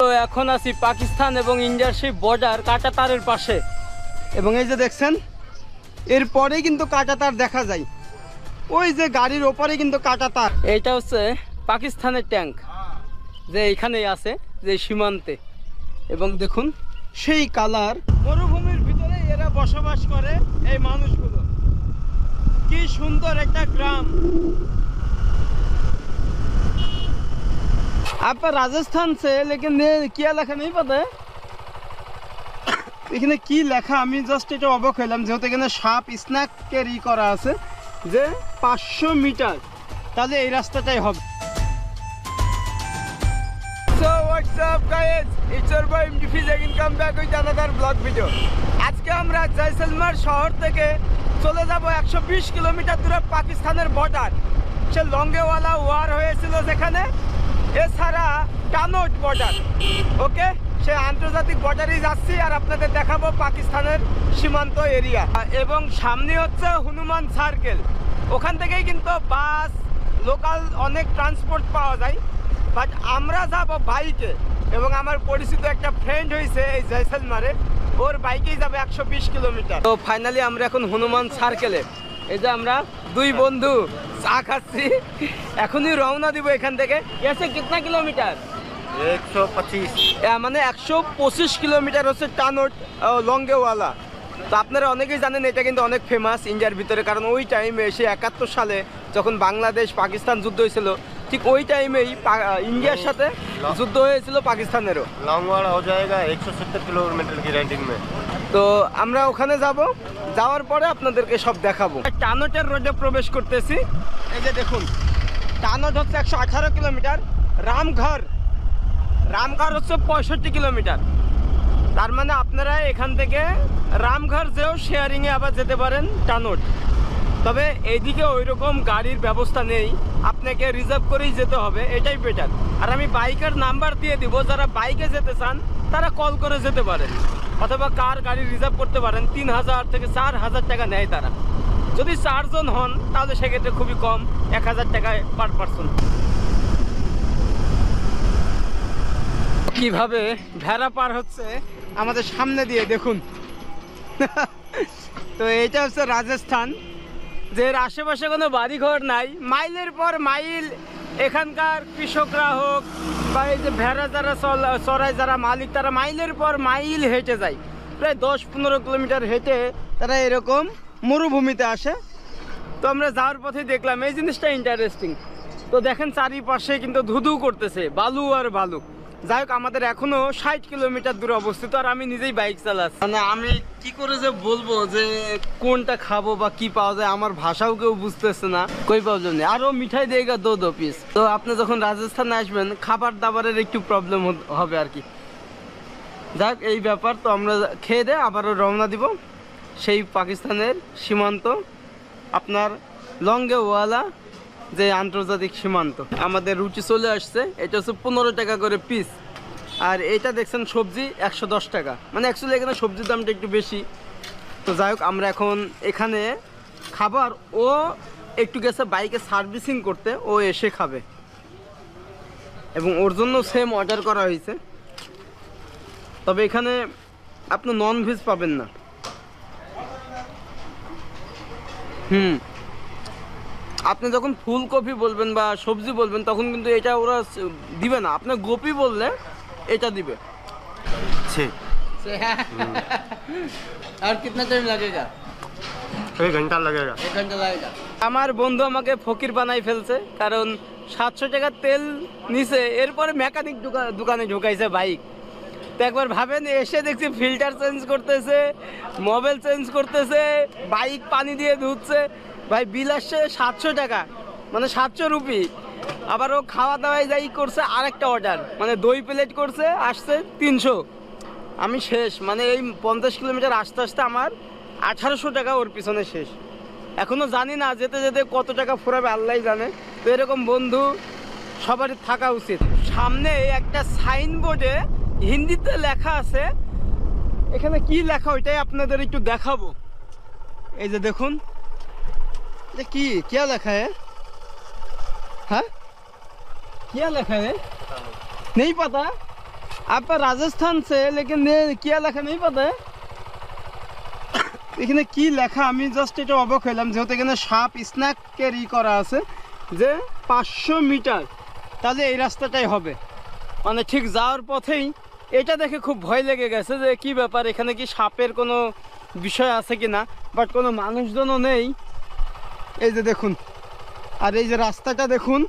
তো এখন আছি পাকিস্তান এবং ইন্ডিয়ার সেই বর্ডার কাঁটাতারের পাশে, এবং এই যে দেখছেন এরপরেই কিন্তু কাঁটাতার দেখা যায়, ওই যে গাড়ির ওপরে কিন্তু কাঁটাতার। এইটা হচ্ছে পাকিস্তানের ট্যাঙ্ক যে এইখানেই আছে, যে সীমান্তে। এবং দেখুন সেই কালার, মরুভূমির ভিতরে এরা বসবাস করে এই মানুষগুলো। কি সুন্দর একটা গ্রাম। आप राजस्थान से, लेकिन ये क्या লেখা नहीं पता है এখানে কি লেখা। আমি জাস্ট এটা অবাক হলাম, যেহেতু এখানে সাপ স্ন্যাকের করা আছে যে 500 মিটার, তাহলে এই রাস্তাটাই হবে। So what's up guys, it's your boy MDFiz again, come back with another vlog video. আজকে আমরা জয়সলমের শহর থেকে চলে যাব 120 কিলোমিটার দূরে পাকিস্তানের বর্ডার। সে লঙ্গেওয়ালা ওয়ার হয়েছিল যেখানে, এছাড়া টানোট বর্ডার। ওকে, সে আন্তর্জাতিক বর্ডারেই যাচ্ছি আর আপনাদের দেখাবো পাকিস্তানের সীমান্ত এরিয়া। এবং সামনে হচ্ছে হনুমান সার্কেল, ওখান থেকেই কিন্তু বাস, লোকাল অনেক ট্রান্সপোর্ট পাওয়া যায়। বাট আমরা যাব বাইকে, এবং আমার পরিচিত একটা ফ্রেন্ড হয়েছে এই জয়সলমারে, ওর বাইকেই যাবে 120 কিলোমিটার। তো ফাইনালি আমরা এখন হনুমান সার্কেলে, এই যে আমরা দুই বন্ধু চা খাচ্ছি, এখনই রওনা দিব এখান থেকে। এসে কিতনা কিলোমিটার? 125, মানে 125 কিলোমিটার হচ্ছে টানোট লঙ্গেওয়ালা। তো আপনারা অনেকেই জানেন এটা কিন্তু অনেক ফেমাস ইন্ডিয়ার ভিতরে, কারণ ওই টাইমে সে 71 সালে যখন বাংলাদেশ পাকিস্তান যুদ্ধ হয়েছিল, ঠিক ওই টাইমেই ইন্ডিয়ার সাথে যুদ্ধ হয়েছিল পাকিস্তানেরও। लॉन्गवाड़ा हो जाएगा 170 किलोमीटर की रेंटिंग में। তো আমরা ওখানে যাব, যাওয়ার পরে আপনাদেরকে সব দেখাবো। টানোটের রোডে প্রবেশ করতেছি। এই যে দেখুন, টানোট হচ্ছে 118 কিলোমিটার, রামঘর হচ্ছে 65 কিলোমিটার। তার মানে আপনারা এখান থেকে রামঘর যেও শেয়ারিংয়ে আবার যেতে পারেন টানোট। তবে এইদিকে ওই রকম গাড়ির ব্যবস্থা নেই, আপনাকে রিজার্ভ করেই যেতে হবে, এটাই বেটার। আর আমি বাইকের নাম্বার দিয়ে দিব, যারা বাইকে যেতে চান তারা কল করে যেতে পারেন, অথবা কার গাড়ি রিজার্ভ করতে পারেন। 3000 থেকে 4000 টাকা নেয় তারা। যদি 4 জন হন তাহলে সেক্ষেত্রে খুবই কম, 1000 টাকায় পার পারসন। কিভাবে ভেড়া পার হচ্ছে আমাদের সামনে দিয়ে দেখুন। তো এইটা হচ্ছে রাজস্থান, যে এর আশেপাশে কোনো বাড়িঘর নাই, মাইলের পর মাইল এখানকার কৃষকরা হোক বা এই যে ভেড়া যারা চড়ায় যারা মালিক, তারা মাইলের পর মাইল হেঁটে যায়, প্রায় 10-15 কিলোমিটার হেঁটে তারা এরকম মরুভূমিতে আসে। তো আমরা যাওয়ার পথে দেখলাম এই জিনিসটা ইন্টারেস্টিং। তো দেখেন চারিপাশে কিন্তু ধুধু করতেছে বালু আর বালু। যাই হোক, আমাদের এখনো 60 কিলোমিটার দূরে অবস্থিত, আর আমি নিজেই বাইক চালাচ্ছি। মানে আমি কি করে যে বলবো যে কোনটা খাবো বা কি পাওয়া যায়, আমার ভাষাও কেউ বুঝতেছে না, কই প্রবলেম নেই। আরো মিঠাই দেয়গা 2 পিস। তো আপনি যখন রাজস্থানে আসবেন খাবার দাবারের একটু প্রবলেম হবে আর কি। যাই হোক, এই ব্যাপার। তো আমরা খেয়ে দিয়ে আবারও রওনা দিব সেই পাকিস্তানের সীমান্ত, আপনার লঙ্গেওয়ালা যে আন্তর্জাতিক সীমান্ত। আমাদের রুটি চলে আসছে, এটা হচ্ছে 15 টাকা করে পিস। আর এইটা দেখছেন সবজি 110 টাকা, মানে অ্যাকচুয়ালি এখানে সবজির দামটা একটু বেশি। তো যাই হোক, আমরা এখন এখানে খাবার, ও একটু গেছে বাইকে সার্ভিসিং করতে, ও এসে খাবে, এবং ওর জন্য সেম অর্ডার করা হয়েছে। তবে এখানে আপনি নন ভেজ পাবেন না। আপনি যখন ফুলকপি বলবেন বা সবজি বলবেন তখন কিন্তু এটা ওরা দিবে না, আপনার গোপি বললে এটা দিবে। और कितना टाइम लगेगा? 1 घंटा लगेगा। 1 घंटा लगेगा। আমার বন্ধু আমাকে ফকির বানাই ফেলছে, কারণ 700 টাকার তেল নিছে, এরপরে মেকানিক দোকানে ঢুকাইছে বাইক। তো একবার ভাবেন, এসে দেখছি ফিল্টার চেঞ্জ করতেছে, মোবাইল চেঞ্জ করতেছে, বাইক পানি দিয়ে ধুচ্ছে। ভাই বিল আসছে 700 টাকা, মানে 700 রুপি। আবার ও খাওয়া দাওয়ায় যাই করছে আরেকটা অর্ডার, মানে দই প্লেট করছে, আসছে 300। আমি শেষ, মানে এই 50 কিলোমিটার আসতে আসতে আমার 1800 টাকা ওর পিছনে শেষ। এখনও জানি না যেতে যেতে কত টাকা ফুরাবে আল্লাহ জানে। তো এরকম বন্ধু সবারই থাকা উচিত। সামনে একটা সাইনবোর্ডে হিন্দিতে লেখা আছে, এখানে কি লেখা ওইটাই আপনাদের একটু দেখাবো। এই যে দেখুন, এটা কি क्या লেখা है? हाँ क्या लिखा है? नहीं पता। आप राजस्थान से लेकिन ये क्या লেখা नहीं पता है এখানে কি লেখা আমি জাস্ট এটা অবাক হলাম যেহেতু এখানে সাপ স্ন্যাকের করা আছে যে 500 মিটার তাহলে এই রাস্তাটাই হবে মানে ঠিক যাওয়ার পথেই এটা দেখে খুব ভয় লেগে গেছে যে কি ব্যাপার এখানে কি সাপের কোনো বিষয় আছে কিনা বাট কোনো মানুষজনও নেই এই যে দেখুন আর এই যে রাস্তাটা দেখুন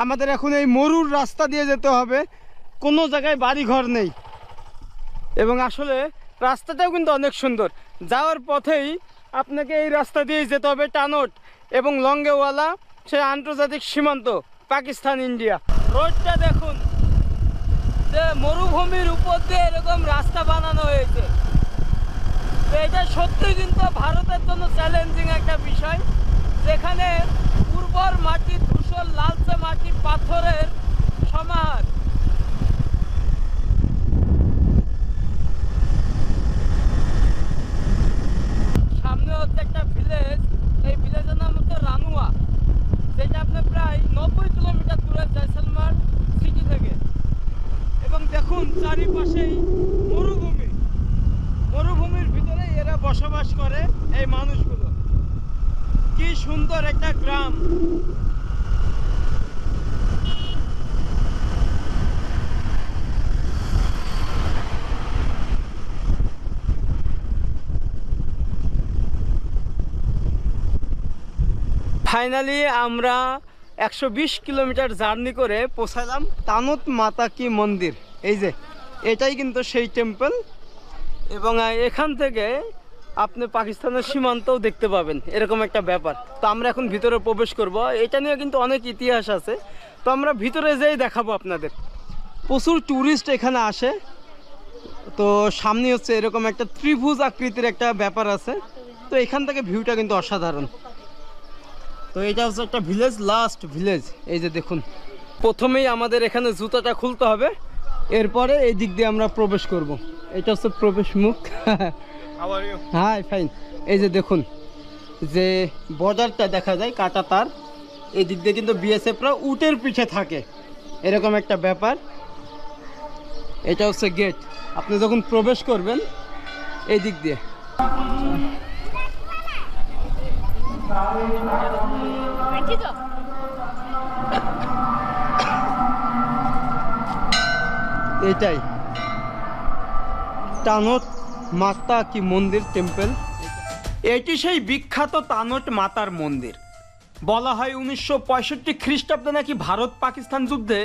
আমাদের এখন এই মরুর রাস্তা দিয়ে যেতে হবে কোনো জায়গায় বাড়ি ঘর নেই এবং আসলে রাস্তাটাও কিন্তু অনেক সুন্দর যাওয়ার পথেই আপনাকে এই রাস্তা দিয়ে যেতে হবে টানট এবং লঙ্গেওয়ালা সে আন্তর্জাতিক সীমান্ত পাকিস্তান ইন্ডিয়া রোডটা দেখুন যে মরুভূমির উপর দিয়ে এরকম রাস্তা বানানো হয়েছে তো এটা সত্যি কিন্তু ভারতের জন্য চ্যালেঞ্জিং একটা বিষয় যেখানে উর্বর মাটি ধূসর লালচে মাটি পাথরের সমাহার সামনে হচ্ছে একটা ভিলেজ এই ভিলেজের নাম হচ্ছে রানুয়া যেটা আপনার প্রায় 90 কিলোমিটার দূরে জয়সলমার সিটি থেকে এবং দেখুন চারিপাশেই মরুভূমি মরুভূমির ভিতরে এরা বসবাস করে এই মানুষগুলো কি সুন্দর একটা গ্রাম ফাইনালি আমরা 120 কিলোমিটার জার্নি করে পৌঁছালাম তানত মাতা কি মন্দির এই যে এটাই কিন্তু সেই টেম্পল এবং এখান থেকে আপনি পাকিস্তানের সীমান্তও দেখতে পাবেন এরকম একটা ব্যাপার তো আমরা এখন ভিতরে প্রবেশ করব এটা নিয়ে কিন্তু অনেক ইতিহাস আছে তো আমরা ভিতরে যেই দেখাবো আপনাদের প্রচুর ট্যুরিস্ট এখানে আসে তো সামনে হচ্ছে এরকম একটা ত্রিভুজ আকৃতির একটা ব্যাপার আছে তো এখান থেকে ভিউটা কিন্তু অসাধারণ তো এটা হচ্ছে একটা ভিলেজ লাস্ট ভিলেজ এই যে দেখুন প্রথমেই আমাদের এখানে জুতাটা খুলতে হবে এরপরে এই দিক দিয়ে আমরা প্রবেশ করব এটা হচ্ছে প্রবেশ মুখ How are you? Hi fine এই যে দেখুন যে বর্ডারটা দেখা যায় কাটা তার এই দিক দিয়ে কিন্তু বিএসএফরা উটের পিঠে থাকে এরকম একটা ব্যাপার এটা হচ্ছে গেট আপনি যখন প্রবেশ করবেন এই দিক দিয়ে এটাই তানত মাতা কি মন্দির টেম্পল এটি সেই বিখ্যাত তানত মাতার মন্দির বলা হয় 1965 খ্রিস্টাব্দে নাকি ভারত পাকিস্তান যুদ্ধে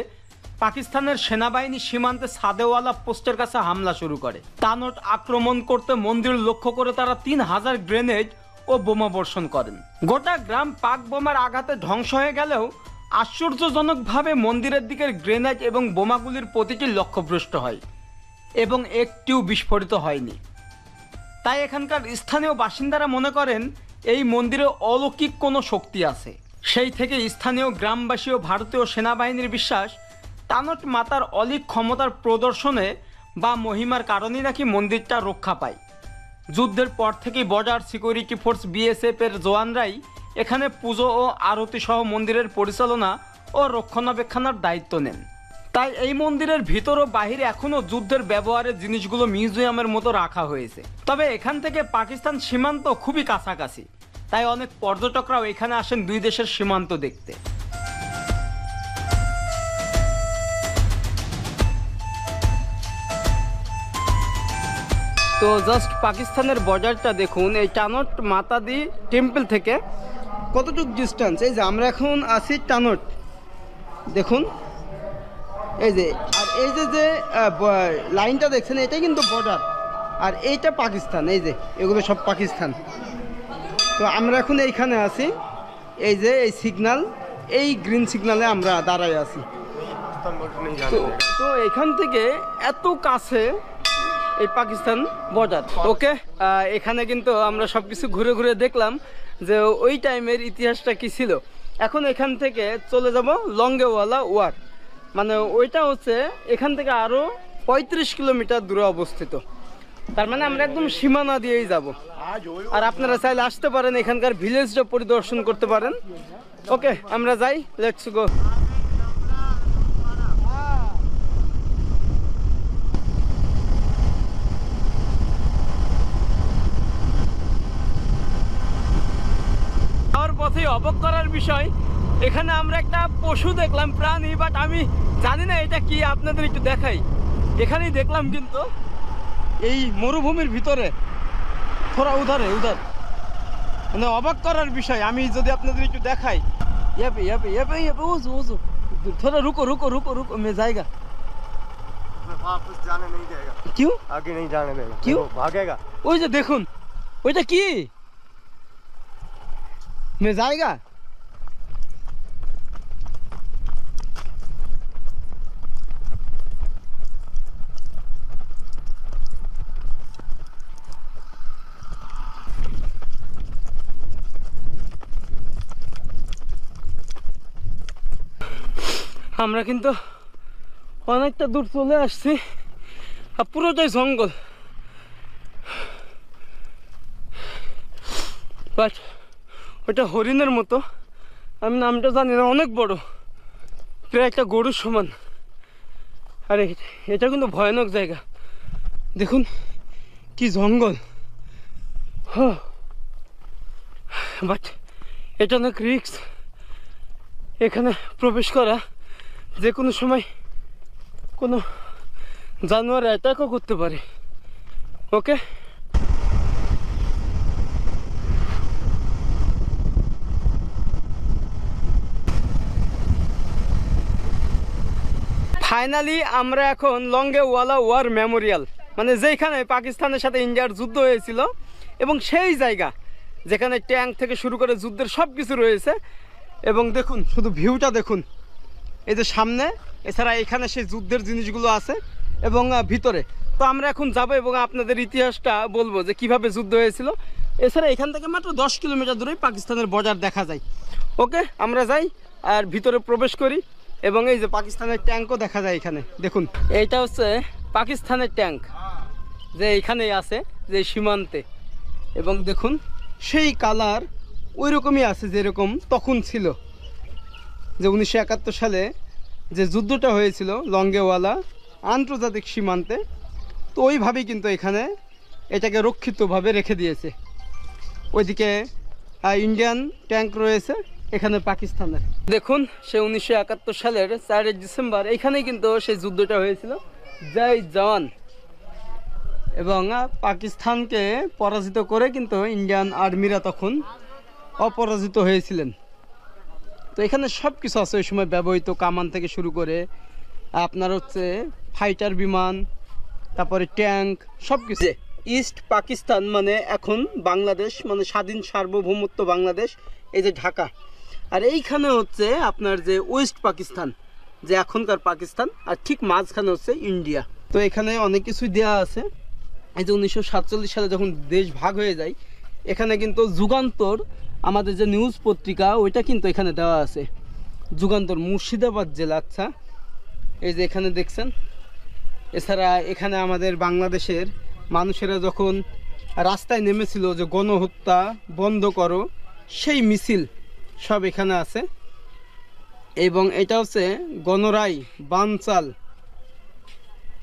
পাকিস্তানের সেনাবাহিনী সীমান্তে সাদেওয়ালা পোস্টের কাছে হামলা শুরু করে তানত আক্রমণ করতে মন্দির লক্ষ্য করে তারা 3000 গ্রেনেড ও বোমা বর্ষণ করেন গোটা গ্রাম পাক বোমার আঘাতে ধ্বংস হয়ে গেলেও আশ্চর্যজনকভাবে মন্দিরের দিকের গ্রেনেড এবং বোমাগুলির প্রতিটি লক্ষ্যভ্রষ্ট হয় এবং একটিও বিস্ফোরিত হয়নি তাই এখানকার স্থানীয় বাসিন্দারা মনে করেন এই মন্দিরে অলৌকিক কোনো শক্তি আছে সেই থেকে স্থানীয় গ্রামবাসী ও ভারতীয় সেনাবাহিনীর বিশ্বাস তানত মাতার অলীক ক্ষমতার প্রদর্শনে বা মহিমার কারণেই নাকি মন্দিরটা রক্ষা পায় যুদ্ধের পর থেকেই বর্ডার সিকিউরিটি ফোর্স বিএসএফ এর জওয়ানরাই এখানে পুজো ও আরতি সহ মন্দিরের পরিচালনা ও রক্ষণাবেক্ষণের দায়িত্ব নেন তাই এই মন্দিরের ভিতর ও বাহিরে এখনও যুদ্ধের ব্যবহারের জিনিসগুলো মিউজিয়ামের মতো রাখা হয়েছে তবে এখান থেকে পাকিস্তান সীমান্ত খুবই কাছাকাছি তাই অনেক পর্যটকরাও এখানে আসেন দুই দেশের সীমান্ত দেখতে তো জাস্ট পাকিস্তানের বর্ডারটা দেখুন এই টানট মাতাদি টেম্পল থেকে কতটুকু ডিস্টেন্স এই যে আমরা এখন আছি টানট দেখুন এই যে আর এই যে লাইনটা দেখছেন এটাই কিন্তু বর্ডার আর এইটা পাকিস্তান এই যে এগুলো সব পাকিস্তান তো আমরা এখন এইখানে আছি এই যে এই সিগন্যাল এই গ্রিন সিগন্যালে আমরা দাঁড়াই আছি তো এখান থেকে এত কাছে এই পাকিস্তান বর্ডার ওকে এখানে কিন্তু আমরা সব কিছু ঘুরে ঘুরে দেখলাম যে ওই টাইমের ইতিহাসটা কি ছিল এখন এখান থেকে চলে যাব লঙ্গেওয়ালা ওয়ার মানে ওইটা হচ্ছে এখান থেকে আরও 35 কিলোমিটার দূরে অবস্থিত তার মানে আমরা একদম সীমানা দিয়েই যাব আর আপনারা চাইলে আসতে পারেন এখানকার ভিলেজটা পরিদর্শন করতে পারেন ওকে আমরা যাই লেটস গো অবাক করার বিষয়, এখানে আমরা একটা পশু দেখলাম, প্রাণী, বাট আমি জানি না এটা কি, আপনাদের একটু দেখাই। এখানেই দেখলাম কিন্তু এই মরুভূমির ভিতরে, থোড়া উধার মানে অবাক করার বিষয়। আমি যদি আপনাদের একটু দেখাই, थोड़ा रुको मैं जाएगा। वापस जाने नहीं देगा। क्यों? आगे नहीं जाने देगा। क्यों? देखो, भागेगा। ওই যে দেখুন, ওইটা কি? मैं जाएगा। আমরা কিন্তু অনেকটা দূর চলে আসছি, আর পুরোটাই জঙ্গল। বাট ওটা হরিণের মতো, আমি নামটা জানি না, অনেক বড়, প্রায় একটা গরুর সমান। আর এটা কিন্তু ভয়ানক জায়গা, দেখুন কি জঙ্গল। বাট এটা অনেক রিস্ক, এখানে প্রবেশ করা যে কোনো সময় কোনো জানোয়ার অ্যাটাকও করতে পারে। ওকে, ফাইনালি আমরা এখন লঙ্গেওয়ালা ওয়ার মেমোরিয়াল, মানে যেখানে পাকিস্তানের সাথে ইন্ডিয়ার যুদ্ধ হয়েছিল, এবং সেই জায়গা যেখানে ট্যাঙ্ক থেকে শুরু করে যুদ্ধের সব কিছু রয়েছে। এবং দেখুন শুধু ভিউটা দেখুন, এই যে সামনে, এছাড়া এখানে সেই যুদ্ধের জিনিসগুলো আছে এবং ভিতরে। তো আমরা এখন যাব এবং আপনাদের ইতিহাসটা বলবো যে কিভাবে যুদ্ধ হয়েছিল। এছাড়া এখান থেকে মাত্র 10 কিলোমিটার দূরেই পাকিস্তানের বর্ডার দেখা যায়। ওকে, আমরা যাই আর ভিতরে প্রবেশ করি, এবং এই যে পাকিস্তানের ট্যাঙ্কও দেখা যায় এখানে। দেখুন এইটা হচ্ছে পাকিস্তানের ট্যাঙ্ক, যে এইখানেই আছে, যে সীমান্তে। এবং দেখুন সেই কালার ওই রকমই আছে যেরকম তখন ছিল, যে 1971 সালে যে যুদ্ধটা হয়েছিল লঙ্গেওয়ালা আন্তর্জাতিক সীমান্তে। তো ওইভাবেই কিন্তু এখানে এটাকে রক্ষিতভাবে রেখে দিয়েছে। ওইদিকে ইন্ডিয়ান ট্যাঙ্ক রয়েছে, এখানে পাকিস্তানের। দেখুন সে 1971 সালের 4 ডিসেম্বর এখানেই কিন্তু সেই যুদ্ধটা হয়েছিল, জয় জওয়ান। এবং পাকিস্তানকে পরাজিত করে কিন্তু ইন্ডিয়ান আর্মিরা তখন অপরাজিত হয়েছিলেন। তো এখানে সব কিছু আছে ওই সময় ব্যবহৃত, কামান থেকে শুরু করে আপনার হচ্ছে ফাইটার বিমান, তারপরে ট্যাঙ্ক, সব কিছু। ইস্ট পাকিস্তান মানে এখন বাংলাদেশ, মানে স্বাধীন সার্বভৌমত্ব বাংলাদেশ, এই যে ঢাকা। আর এইখানে হচ্ছে আপনার যে ওয়েস্ট পাকিস্তান, যে এখনকার পাকিস্তান, আর ঠিক মাঝখানে হচ্ছে ইন্ডিয়া। তো এখানে অনেক কিছুই দেওয়া আছে। এই যে 1947 সালে যখন দেশ ভাগ হয়ে যায়, এখানে কিন্তু যুগান্তর, আমাদের যে নিউজ পত্রিকা, ওইটা কিন্তু এখানে দেওয়া আছে। যুগান্তর মুর্শিদাবাদ জেলা। আচ্ছা, এই যে এখানে দেখছেন। এছাড়া এখানে আমাদের বাংলাদেশের মানুষেরা যখন রাস্তায় নেমেছিল যে গণহত্যা বন্ধ করো, সেই মিছিল সব এখানে আছে। এবং এটা হচ্ছে গণরাই বানচাল,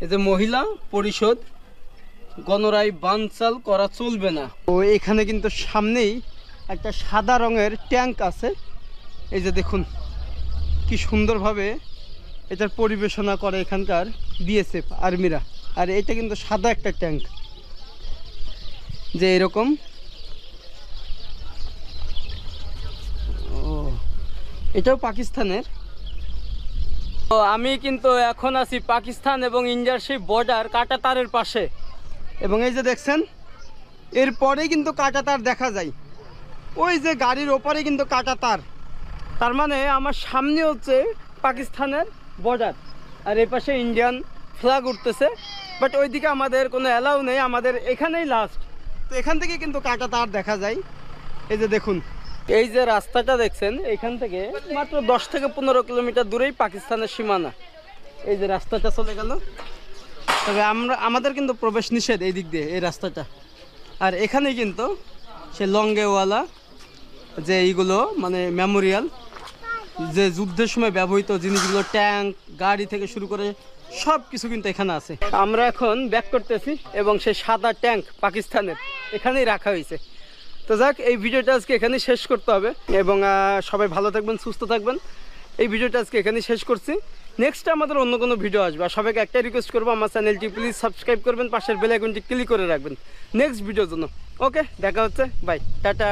এই যে মহিলা পরিষদ, গণরাই বানচাল করা চলবে না। তো এখানে কিন্তু সামনেই একটা সাদা রঙের ট্যাঙ্ক আছে, এই যে দেখুন কি সুন্দরভাবে এটার পরিবেশনা করে এখানকার বিএসএফ আর্মিরা। আর এটা কিন্তু সাদা একটা ট্যাঙ্ক, যে এরকম। ও, এটাও পাকিস্তানের। তো আমি কিন্তু এখন আছি পাকিস্তান এবং ইন্ডিয়ার সেই বর্ডার কাঁটাতারের পাশে। এবং এই যে দেখছেন, এরপরেই কিন্তু কাঁটাতার দেখা যায়, ওই যে গাড়ির ওপরে কিন্তু কাঁটাতার। তার মানে আমার সামনে হচ্ছে পাকিস্তানের বর্ডার, আর এই পাশে ইন্ডিয়ান ফ্ল্যাগ উঠতেছে। বাট ওইদিকে আমাদের কোনো অ্যালাউ নেই, আমাদের এখানেই লাস্ট। তো এখান থেকে কিন্তু কাঁটাতার দেখা যায়। এই যে দেখুন, এই যে রাস্তাটা দেখছেন, এখান থেকে মাত্র 10 থেকে 15 কিলোমিটার দূরেই পাকিস্তানের সীমানা। এই যে রাস্তাটা চলে গেল, তবে আমাদের কিন্তু প্রবেশ নিষেধ এই দিক দিয়ে, এই রাস্তাটা। আর এখানেই কিন্তু সে লঙ্গেওয়ালা যে এইগুলো, মানে মেমোরিয়াল, যে যুদ্ধের সময় ব্যবহৃত জিনিসগুলো, ট্যাঙ্ক, গাড়ি থেকে শুরু করে সব কিছু কিন্তু এখানে আছে। আমরা এখন ব্যাক করতেছি এবং সেই সাদা ট্যাঙ্ক পাকিস্তানের এখানেই রাখা হয়েছে। তো তো যাক, এই ভিডিওটা আজকে এখানেই শেষ করতে হবে এবং সবাই ভালো থাকবেন, সুস্থ থাকবেন। এই ভিডিওটা আজকে এখানেই শেষ করছি। নেক্সট আমাদের অন্য কোনো ভিডিও আসবে, আর সবাইকে একটাই রিকোয়েস্ট করবো, আমার চ্যানেলটি প্লিজ সাবস্ক্রাইব করবেন, পাশের বেল আইকনটি ক্লিক করে রাখবেন নেক্সট ভিডিওর জন্য। ওকে, দেখা হচ্ছে, বাই, টাটা।